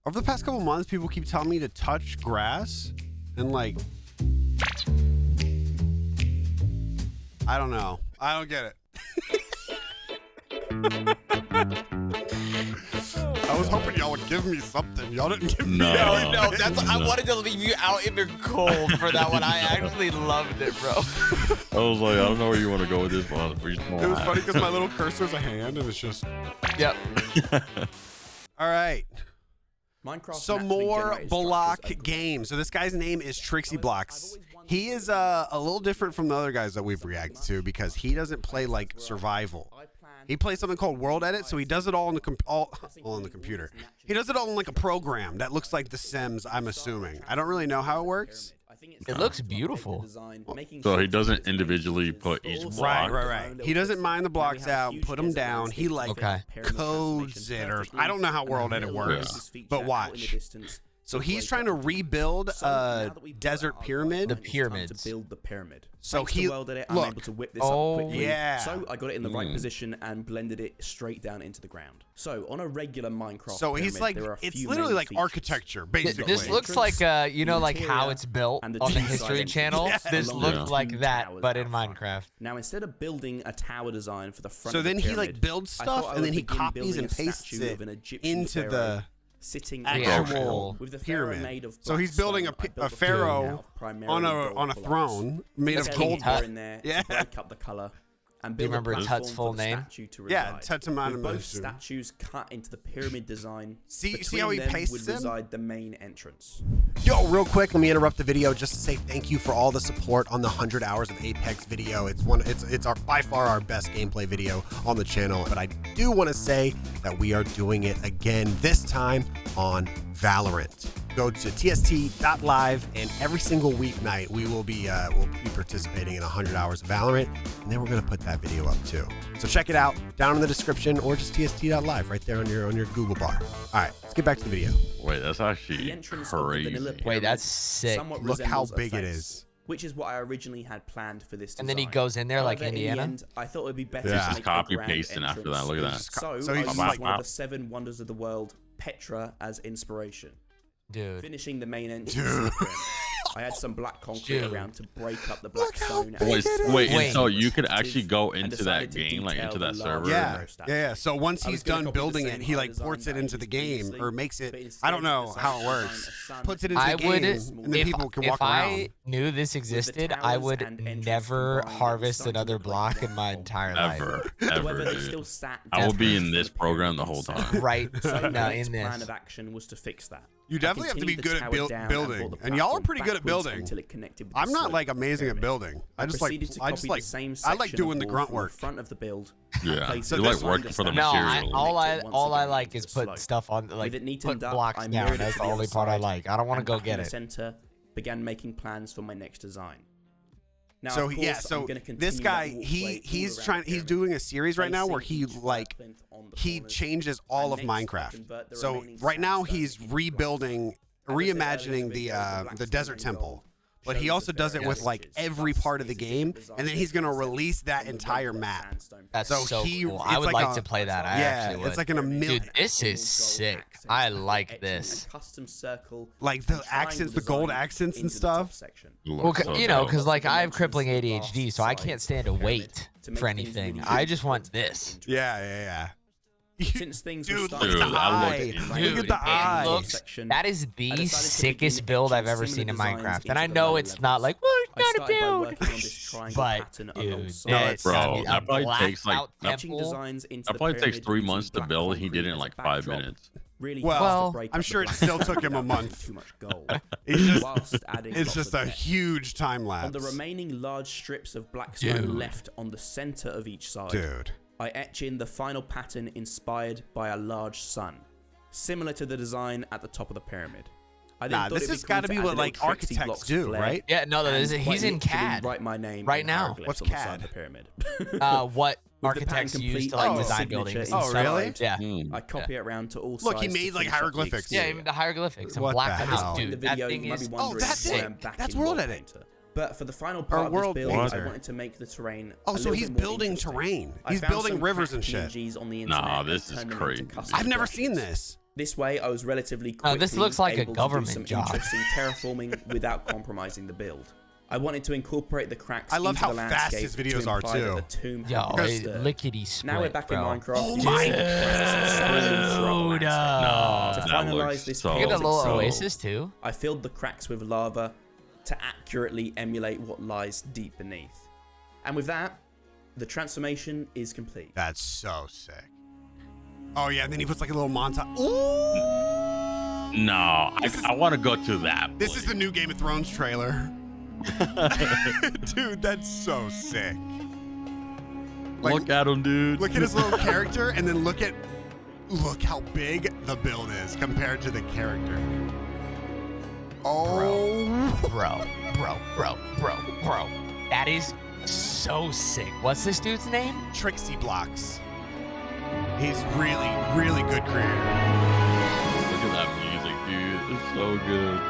Over the past couple months, people keep telling me to touch grass and like, I don't know. I don't get it. I was hoping y'all would give me something. Y'all didn't give me anything. No, I wanted to leave you out in the cold for that one. I actually loved it, bro. I was like, I don't know where you want to go with this one. It was funny because my little cursor's a hand and it's just. Yep. All right. Minecraft Some more block games. So this guy's name is TrixyBlox. He is a little different from the other guys that we've reacted to because he doesn't play like survival. He plays something called World Edit, so he does it all in the on the computer. He does it all in like a program that looks like The Sims, I'm assuming. I don't really know how it works. It looks beautiful. So he doesn't individually put each block. Right. He doesn't mine the blocks out, put them down. He like codes it, or I don't know how World Edit works, but watch. So he's trying to rebuild a desert pyramid. The pyramids. To build the pyramid. So he I'm able to whip this up quickly. Yeah. So I got it in the right position and blended it straight down into the ground. So on a regular Minecraft so pyramid, he's like, there are a it's few literally main like features. architecture, basically. This looks like, you know, like how it's built on the History Channel. Yeah. This looks like that, but in Minecraft. Now, instead of building a tower design for the front so of the then pyramid, he like builds stuff and then he copies and pastes it into the sitting actual with the pyramid. made of So he's building a pharaoh on a throne made of gold. Yeah. Break up the color. And Do you remember Tut's full name? Yeah, Tut's both statues cut into the pyramid design. See how he pastes them? Reside the main entrance. Yo, real quick, let me interrupt the video just to say thank you for all the support on the 100 hours of Apex video. It's by far our best gameplay video on the channel. But I do want to say that we are doing it again, this time on Valorant. Go to tst.live, and every single weeknight we'll be participating in 100 hours of Valorant, and then we're gonna put that video up too. So check it out down in the description, or just tst.live right there on your Google bar. All right, let's get back to the video. Wait, that's actually crazy. Wait, that's sick. Look how big it is. Which is what I originally had planned for this design. And then he goes in there like However, Indiana. In the end, I thought it would be better Yeah. to Just make copy a grand pasting after that. Look at that. So he's I just used like, one of the 7 wonders of the world, Petra, as inspiration. Dude. Finishing the main entrance. Of the pyramid. I had some black concrete around to break up the black stone. Wait, and so you could actually go into that game, like into that server? Yeah. So once he's done building it, he like ports it into the game or makes it. I don't know how it works. Puts it into the game, and then people can walk around. If I knew this existed, I would never harvest another block in my entire life. Ever. Dude. I will be in this program the whole time. Right. So No, the in this. plan of action was to fix that. You definitely have to be good at building, and y'all are pretty good at building. I'm not like amazing at building. I like doing the grunt work. Front of the build. Yeah, you like working for the No, material. all I like is put stuff on, like put blocks down. That's the only part I like. I don't want to go get it. Center began making plans for my next design. Now, So of course, so I'm gonna continue this guy that walkway he's all around trying the he's pyramid, doing a series right now where placing he each like plinth on the he corners. changes all And of next, I Minecraft. convert the So remaining right now he's sandstone into rebuilding, reimagining the desert temple. But he also does it with like every part of the game, and then he's gonna release that entire map. That's So so he- cool. it's I would like like a- to play that. I Yeah, actually would. it's like in a million. Dude, this is sick. I like this. Custom circle. Like the accents, the gold accents and stuff. Well, you know, because like I have crippling ADHD, so I can't stand to wait for anything. I just want this. Yeah. Since things were Dude, look starting at to the eye. Dude, Look at the eye. It looks, that is the sickest build I've ever seen in Minecraft. And I know it's not like, well, it's not a build. But, dude, bro, that probably takes like that probably takes 3 months to build. He did it in like 5 minutes. Really Well, I'm sure it still took him a month. Too much gold. It's just a huge time lapse. On the remaining large strips of black stone left on the center of each side, I etch in the final pattern inspired by a large sun, similar to the design at the top of the pyramid. This has got to be what like architects do, right? Yeah, no, he's in CAD. Write my name right now. What's on the CAD? side of the pyramid. What architects use to like design buildings. Oh, really? Yeah. I copy it around to all sides. Look, he made like hieroglyphics. Yeah, even the hieroglyphics and What black the on this hell? dude. That thing is. Oh, that's it. That's World Edit. But for the final part of this World build, Painter. I wanted to make the terrain. Oh, so he's building terrain. He's building rivers and shit. On the Nah, internet this and is turned them crazy. into custom I've never brushes. seen this. This way, I was relatively quickly this looks like a able government to do some job. interesting terraforming without compromising the build. I wanted to incorporate the cracks I love into how the fast landscape his videos to are, imply that too. the tomb Yo, had been disturbed. lickety split, Now we're back in bro. Minecraft. Oh using my the cracks slowly throughout the landscape. To that finalize looks this so You get a little so- oasis too. I filled the cracks with lava to accurately emulate what lies deep beneath. And with that, the transformation is complete. That's so sick. Oh yeah, and then he puts like a little montage. Ooh! No, I want to go to that. This is the new Game of Thrones trailer. Dude, that's so sick. Like, Look at him, dude. look at his little character, and then look how big the build is compared to the character. Oh, Bro. That is so sick. What's this dude's name? TrixyBlox. He's really good creator. Look at that music, dude. It's so good.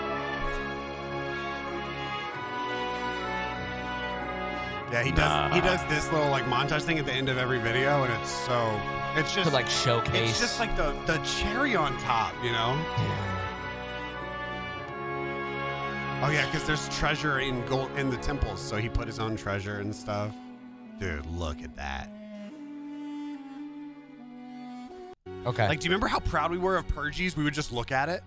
Yeah, he does this little like montage thing at the end of every video, and it's just To like showcase. it's just like the cherry on top, you know? Oh yeah, because there's treasure in gold in the temples, so he put his own treasure and stuff. Dude, look at that. Okay. Like, do you remember how proud we were of Purges? We would just look at it.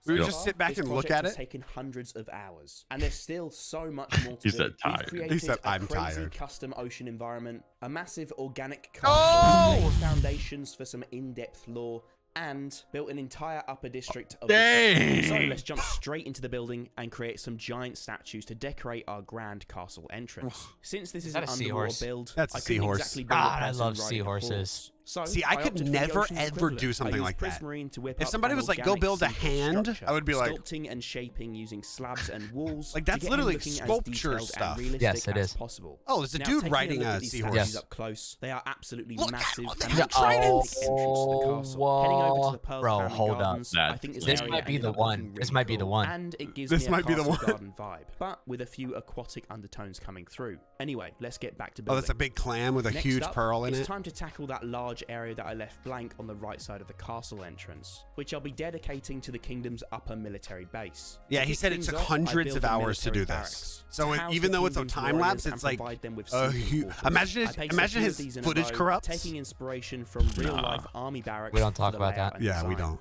We would just sit back This and look project at has it. taken hundreds of hours, and there's still so much more to He do. said We've tired. created He said, a "I'm crazy tired." custom ocean environment, a massive organic Oh! laid foundations for some in-depth lore, and built an entire upper district of Dang. So let's jump straight into the building and create some giant statues to decorate our grand castle entrance. Since this is that an a underwater seahorse? build, That's a I couldn't seahorse. exactly build a God, I person love riding a seahorses. horse. So See, I could opted for the never, ocean's ever equivalent. do something I used like that. Prismarine to whip If up somebody an was like, go organic build a seahorse hand, structure, I would be like- sculpting and shaping using slabs and walls. Like, to that's get him literally looking as sculpture detailed and stuff. realistic Yes, it as is. possible. Oh, there's a Now, dude taking riding look a at these seahorse. statues Yes. up close, they are absolutely Look at massive. all and them they tridents. dominate the entrance to the castle. Whoa. Heading over to the Pearl Bro, Family hold up. Gardens, I think This area might be ended the up one. looking This really might be the cool. one. And it gives This me a might be the Castle one. Garden vibe, but with a few aquatic undertones coming through. Anyway, let's get back to building. Oh, that's a big clam with a Next huge up, pearl in it's it. time to tackle that large area that I left blank on the right side of the castle entrance, which I'll be dedicating to the kingdom's upper military base. Yeah, To he kick said it things took off, I hundreds built of a hours to military do barracks this. to So house even the though it's a kingdom's time warriors lapse, and it's like provide them with a sleeping huge. quarters. Imagine I pasted imagine a few his of these in a footage row, corrupts. taking inspiration from real-life army barracks. We don't talk for the about that. layout and Yeah, we design. don't.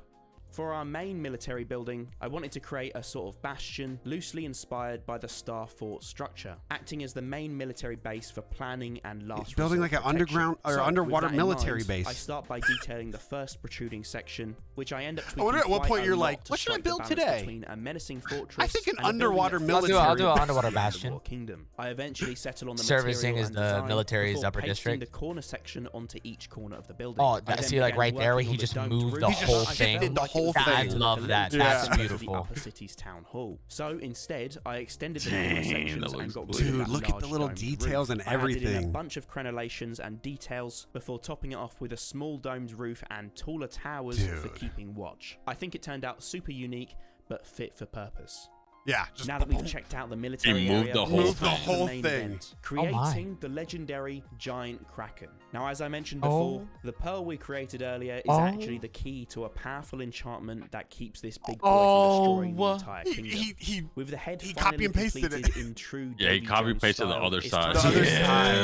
For our main military building, I wanted to create a sort of bastion loosely inspired by the Star Fort structure, acting as the main military base for planning and last Building resort like an protection. underground or So, with underwater that in military mind, base. I start by detailing the first protruding section, which I end up tweaking wonder at what quite point a you're lot like, to what should I strike the build balance today? between a menacing fortress I think an and a building underwater that feels military- I'll do an like underwater the bastion. Kingdom. I eventually settle on the Servicing material is and the design military's before upper pasting district. the corner section onto each corner of the building. Oh, I that, then see, like began right there, where working he on just domed moved roof. the He just whole shifted thing. the whole I thing. love that. Yeah. That's To the beautiful. upper city's town hall. So instead, I extended the Dang, corner that sections and looks got cool. rid of Dude, that look at the large little domed details roof. and I added in a everything. bunch of crenellations and details before topping it off with a small domed roof and taller towers for Dude. keeping watch. I think it turned out super unique, but fit for purpose. Yeah, just Now that we've checked out the military moved area, the let's whole Moved the turn to whole main thing. event, Oh my. creating the legendary giant kraken. Now, as I mentioned before, Oh. the pearl we created earlier is Oh. actually the key to a powerful enchantment that keeps this big boy Oh. from destroying the entire he kingdom. he With the head he finally copy and pasted completed it. in true Yeah, he Davy copy Jones pasted the style, other it's side. time The other to side.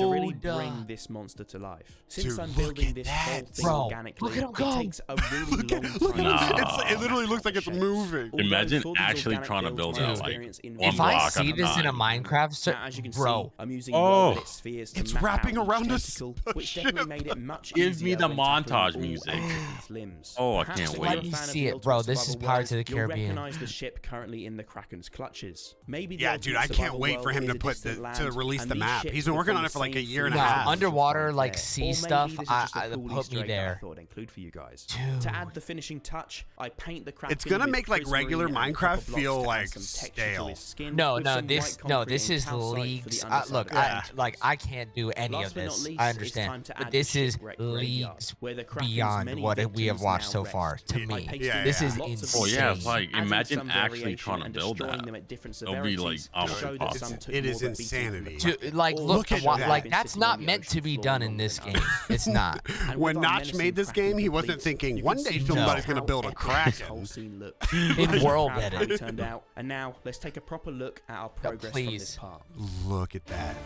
to really Dude. bring this monster to life. Since Dude, I'm look building at this that. whole thing Bro, organically, look at him it go. takes a really long time. look Nah. at it literally looks like it's Shapes. moving. Although Imagine for these actually organic trying to builds, build my that, like, experience in one If I block see at a this in a time. Minecraft, Now, as you can bro. see, I'm using Oh. well-lit spheres to It's map wrapping out around each a tentacle, which ship. definitely made it much Give easier me the when montage tackling all music. eight of its limbs. Oh, I Perhaps can't if wait. you're a Let me fan of see the it, bro. Ultimate This is Survival Pirates of the World, you'll Caribbean. recognize the ship currently in the Kraken's clutches. Maybe the Yeah, Ultimate dude, I can't Survival wait for World him is to a put distant to land, release and the these map. ships He's been will working from on the it for like a same year and a fleet Nah, half. underwater, right like, there. sea Or maybe stuff, this is just a I- cool put Easter me egg that I there. thought I'd include for you guys. Dude. To add the finishing touch, I paint the Kraken It's gonna with make like Prismarine regular and Minecraft copper blocks feel like some texture to stale. his skin No, with no, some this white no, concrete this and is calcite for the leagues. underside Look, of the paint. I can't do any Last of but not this. least, I it's understand, time to but add this the is shipwreck graveyard, leagues where the Kraken's beyond many what we have victims watched now so rest. far. To I me, pasted this is lots of insane. Well, yeah, details, it's like adding imagine some actually variation trying to and build destroying that. them at different It'll be, like, severities to almost show that impossible. some took It more is than beating insanity. the To, like, Look look, at to, that. like that's not meant to be done in this game. It's not. And When with our Notch menacing made this Kraken game, he wasn't complete, thinking you one can day see somebody's how gonna build a epic this Kraken. whole scene looked. In I'm world proud of how edit. it turned out. And now let's take a proper look at our progress from please. this part. Look at that.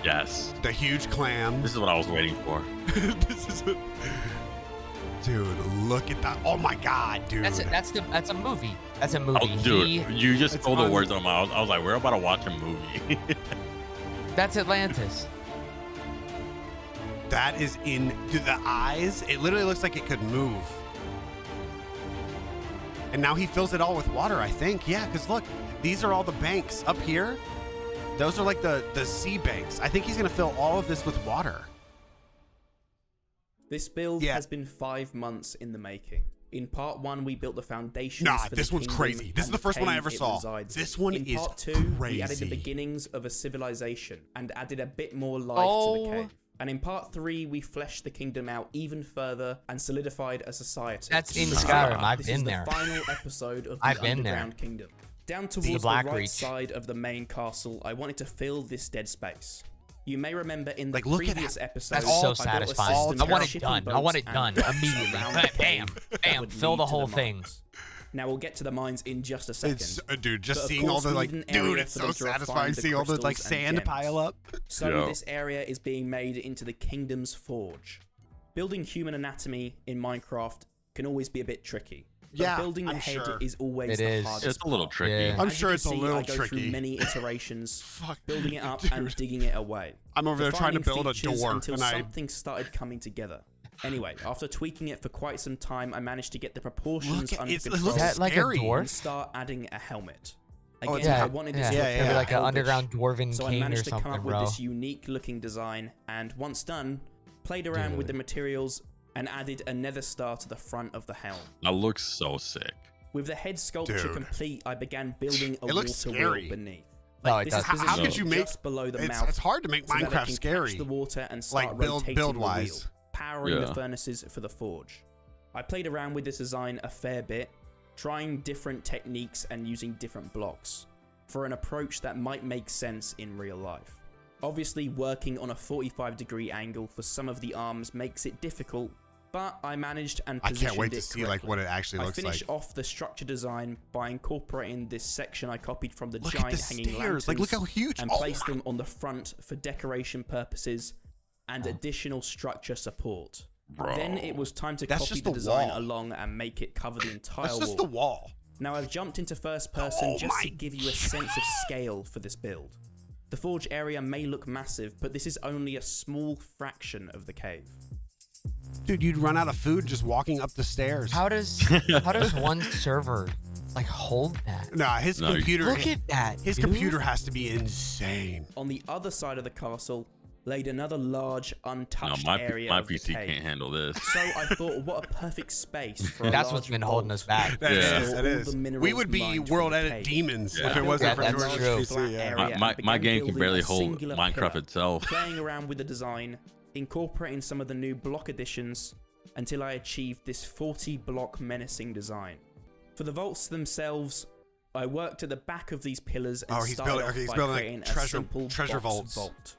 Yes. The huge clam. This is what I was waiting for. This is a... Dude, look at that. Oh my god, dude. That's a movie. That's a movie. Oh, dude, you just It's stole the on- words on my mouth. I was like, we're about to watch a movie. That's Atlantis. That is in... Dude, the eyes, it literally looks like it could move. And now he fills it all with water, I think. Yeah, because look, these are all the banks up here. Those are like the sea banks. I think he's going to fill all of this with water. This build has been 5 months in the making. In part 1, we built the foundations Nah, for this the one's kingdom crazy. This is and the first one I cave ever it saw. resides This in. one In is part 2, we added the crazy. beginnings of a civilization and added a bit more life to the cave. And in part 3, we fleshed the kingdom out even further and solidified a society. That's in So, Skyrim. I've this been is there. The final episode of the I've been there. Underground Kingdom. Down towards the Black right Reach. side of the main castle, I wanted to fill this dead space. You may remember in the Like, look at previous that. episode, That's so I built a satisfying. system I of want it shipping done. I want it boats done and immediately. around the Bam, cave that bam, would fill lead the to whole thing. mines. Now we'll get to the mines in just a second. It's, dude, But just of seeing all course, the we like, need an dude, area it's for so them to refine satisfying the seeing all the like crystals and sand gems. pile up. So Yeah. this area is being made into the kingdom's forge. Building human anatomy in Minecraft can always be a bit tricky. But Yeah, building the I'm head sure. is always It the is. hardest It's a little part. tricky. Yeah. I'm As you sure can it's a see, little I go tricky. through many iterations, Fuck, building it up dude. and digging it away. I'm over there trying to Refining build a features door, until and I something started coming together. Anyway, after tweaking it for quite some time, I managed to get the proportions look at under it. It control looks that like a scary. dwarf? and start adding a helmet. Oh, Again, yeah, I wanted this Yeah, to yeah, look maybe yeah. like an elvish. underground dwarven So I king or managed to come something, up with bro. this unique looking design, and once done, played around with the materials and added a nether star to the front of the helm. That looks so sick. With the head sculpture Dude. complete, I began building a It looks water scary. wheel beneath. No, it this does. is How positioned could you make just below the it's, mouth? it's hard to make so that it Minecraft can scary. catch the water and start Like rotating build the wise. wheel, powering Yeah. the furnaces for the forge. I played around with this design a fair bit, trying different techniques and using different blocks for an approach that might make sense in real life. Obviously, working on a 45-degree angle for some of the arms makes it difficult, but I managed and I positioned can't wait to it see like correctly. what it actually I looks like. finished off the structure design by incorporating this section I copied from the Look at giant the hanging stairs. lanterns Like, look how huge. and Oh, placed them on the front for decoration purposes and additional structure support. Bro. Then it was time to That's copy just the the design wall. along and make it cover the entire that's just wall. the wall. Now I've jumped into first person Oh just my to give you a sense of scale for this build. The forge area may look massive, but this is only a small fraction of the cave. Dude, you'd run out of food just walking up the stairs. How does one server like hold that? Nah, his No, computer. Look at that. his dude. computer has to be insane. On the other side of the castle laid another large No, untouched my area my of the PC cave. can't handle this. So I thought, what a perfect space for a That's large what's been holding vault us back. That Yeah. is, to that store all is. the minerals We would be mined world from the edit cave. demons Yeah. if it wasn't Yeah, for that's George true. PC. Yeah. Area My and began game can building barely a hold singular Minecraft pillar, itself. playing around with the design, incorporating some of the new block additions until I achieved this 40-block menacing design. For the vaults themselves, I worked at the back of these pillars and Oh, he's started building- off okay, he's by building, like, creating a treasure- simple treasure box vaults. vault.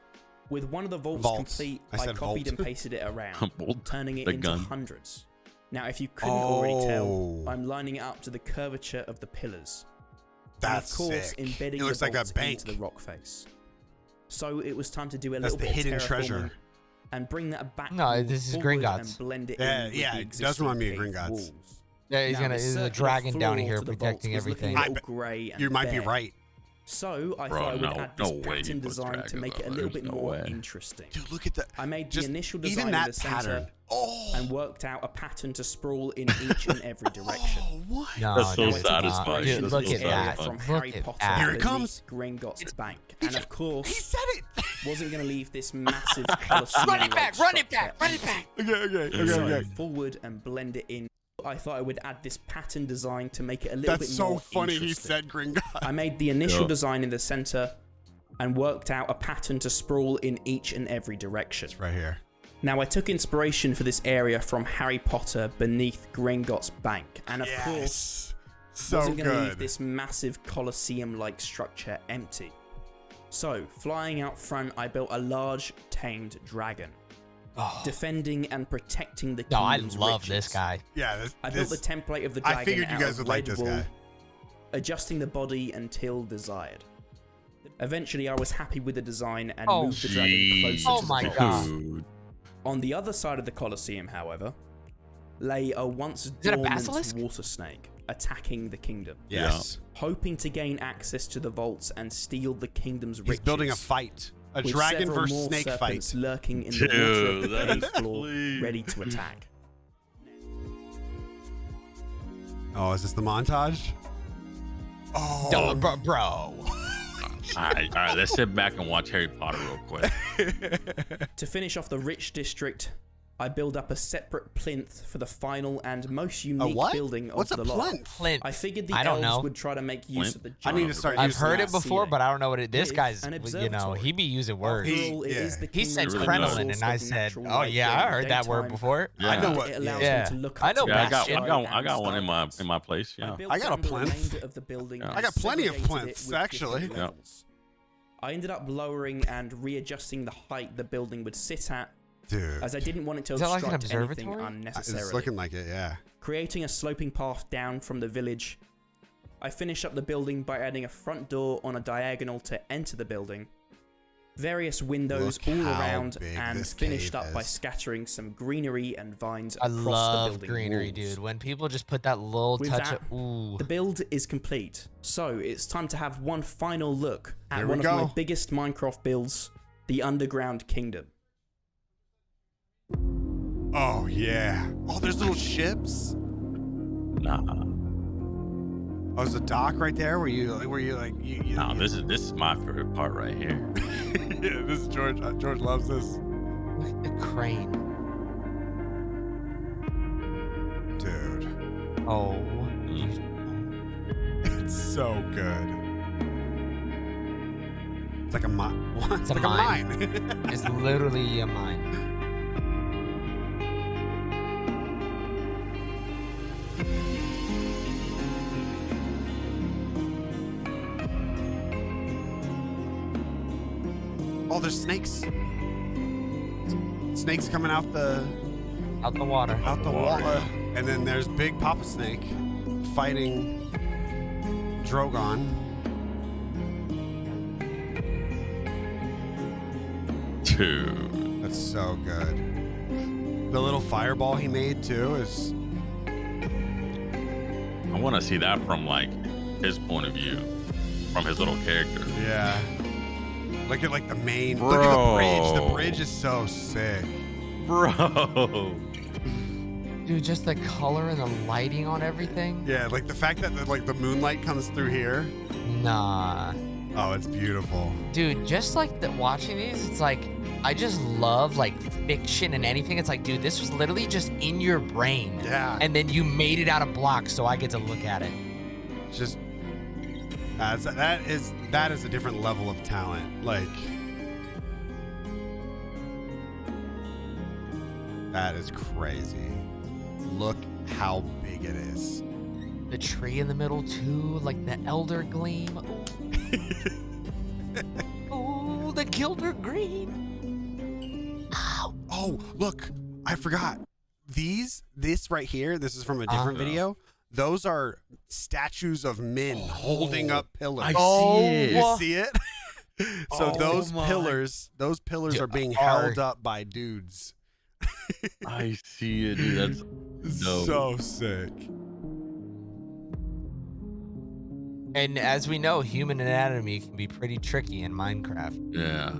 With one of the vaults Vaults. complete, I I said copied vault. and pasted it around, Bolt, turning it the into gun. hundreds. Now, if you couldn't already tell, Oh. I'm lining it up to the curvature of the pillars. That's and of course, sick. embedding It looks the like a bolts bank. into the rock face. So it was time to do a That's little the bit hidden of terraforming treasure. and bring that back. No, this is forward Gringotts. and blend it Yeah, in with yeah, the it does existing remind me of cave Gringotts. walls. Yeah, Now, there's a circular dragon down floor here to the vault protecting was looking everything. a I little bet- grey and You might be bare. right. So I Bro, thought I would no- add no this way pattern you put design to dragons make it a on. little There's bit no more way. interesting. Dude, look at the. I made just the initial design even in that the center pattern. Oh. and worked out a pattern to sprawl in each and every direction. Oh, what? No, That's so no, it's not. satisfying. Dude, That's look so at that. satisfying. From Harry Look at Potter that. Here it beneath comes. Gringotts Bank. He And ju- of course, He said it. wasn't going to leave this massive Colosseum Run it back! Run it back! Run it back! Okay. So forward and blend it in I thought I would add this pattern design to make it a little bit That's more so funny. interesting. He said Green God. I made the initial design in the center and worked out a pattern to sprawl in each and every direction. It's right here. Now, I took inspiration for this area from Harry Potter beneath Gringotts Bank, and of course, so wasn't going to leave good. this massive Colosseum-like structure empty. So, flying out front, I built a large tamed dragon, defending and protecting the No, I kingdom's love riches. this guy. Yeah, I built the template of the dragon I figured you out guys of would like red this wool, guy. adjusting the body until desired. Eventually, I was happy with the design and Oh, moved the dragon closer Oh to my the box. God. Dude. On the other side of the Colosseum, however, lay a once it a dormant basilisk? water snake attacking the kingdom, Yes. hoping to gain access to the vaults and steal the kingdom's He's riches. building a fight. A with dragon several versus more snake serpents fight. lurking in the water of the Dude, cave that's floor, please. ready to attack. Oh, is this the montage? Oh, Duh, bro. All right, let's sit back and watch Harry Potter real quick. To finish off the rich district, I build up a separate plinth for the final and most unique what? building What's of a the lot. plinth? Flint. I figured the I don't elves know. would try to make use Flint? of the I need to giant start I've using heard that it before, ceiling. but I don't know what it. This With guy's, an you know, observatory. he be using words. After all, it is the He said really kingdom's Kremlin, source and I of said, natural "Oh light yeah, I during heard that word daytime. before." Yeah. I know what. It allows Yeah. them to look I up know to Yeah, the I got sky and one in my stars. place. Yeah. built I got a down the plinth. remainder of the building I and got plenty of segregated it plinths, with actually. different Yeah. levels. I ended up lowering and readjusting the height the building would sit at, Dude. as I didn't want it to Is that like an obstruct anything observatory? unnecessarily. It's looking like it, yeah. Creating a sloping path down from the village, I finished up the building by adding a front door on a diagonal to enter the building, various windows Look all how around, big and this finished cave up by is. scattering some greenery and vines I across the love building greenery, walls. dude. When people just put that little With touch that, of ooh. The build is complete, so it's time to have one final look at Here we one of go. my biggest Minecraft builds, the Underground Kingdom. Oh, yeah. Oh, there's little ships. Nah, Oh, there's a dock right there where you like you no, this is my favorite part right here. yeah, this is George. George loves this. The crane. Dude. Oh. It's so good. It's like a mine. It's a like mine. a mine. It's literally a mine. Oh, there's snakes. Snakes coming out the Out the water. water. And then there's Big Papa Snake fighting Drogon. Dude. That's so good. The little fireball he made too is I want to see that from like his point of view, from his little character. yeah. Look at like the main. Look at the bridge. The Bro. bridge is so sick. Bro. Dude, just the color and the lighting on everything. Yeah, like the fact that like the moonlight comes through here. Nah. Oh, it's beautiful. Dude, just like watching these, it's like I just love like fiction and anything. It's like, dude, this was literally just in your brain. Yeah. And then you made it out of blocks, so I get to look at it. Just that is a different level of talent. Like that is crazy. Look how big it is. The tree in the middle too, like the elder gleam. Ooh, the gilder green. Ow. Oh, look, I forgot. This right here, this is from a different video. Those are statues of men holding up pillars. I Oh, see it. You see it? So Oh those my. pillars Dude, are being are- held up by dudes. I see it, dude. That's dope. So sick. And as we know, human anatomy can be pretty tricky in Minecraft. Yeah.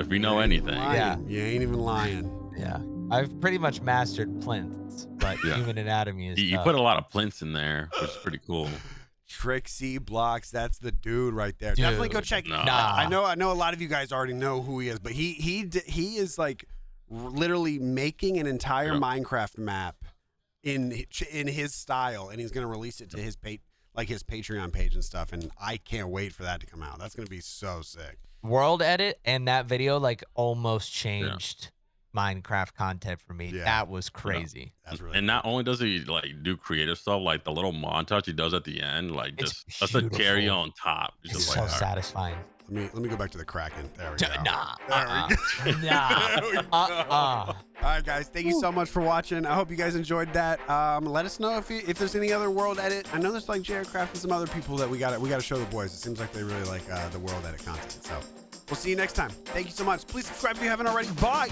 If we know anything. Yeah. You ain't even lying. Yeah. I've pretty much mastered plinths, but Yeah. human anatomy is You tough. put a lot of plinths in there, which is pretty cool. TrixyBlox, that's the dude right there. Dude, Definitely go check. nah. I know a lot of you guys already know who he is, but he is like literally making an entire Yeah. Minecraft map in his style, and he's gonna release it to his his Patreon page and stuff. And I can't wait for that to come out. That's gonna be so sick. World edit and that video like almost changed Minecraft content for me. Yeah. That was crazy. That's really And not only does he like do creative stuff, like the little montage he does at the end, like It's just that's a cherry beautiful. on top. It's just so like, satisfying. Let me go back to the Kraken. There we go. Nah. There we go. Nah. All right, guys. Thank you so much for watching. I hope you guys enjoyed that. Let us know if there's any other world edit. I know there's like JRCraft and some other people that we got to show the boys. It seems like they really like the world edit content. So we'll see you next time. Thank you so much. Please subscribe if you haven't already. Bye.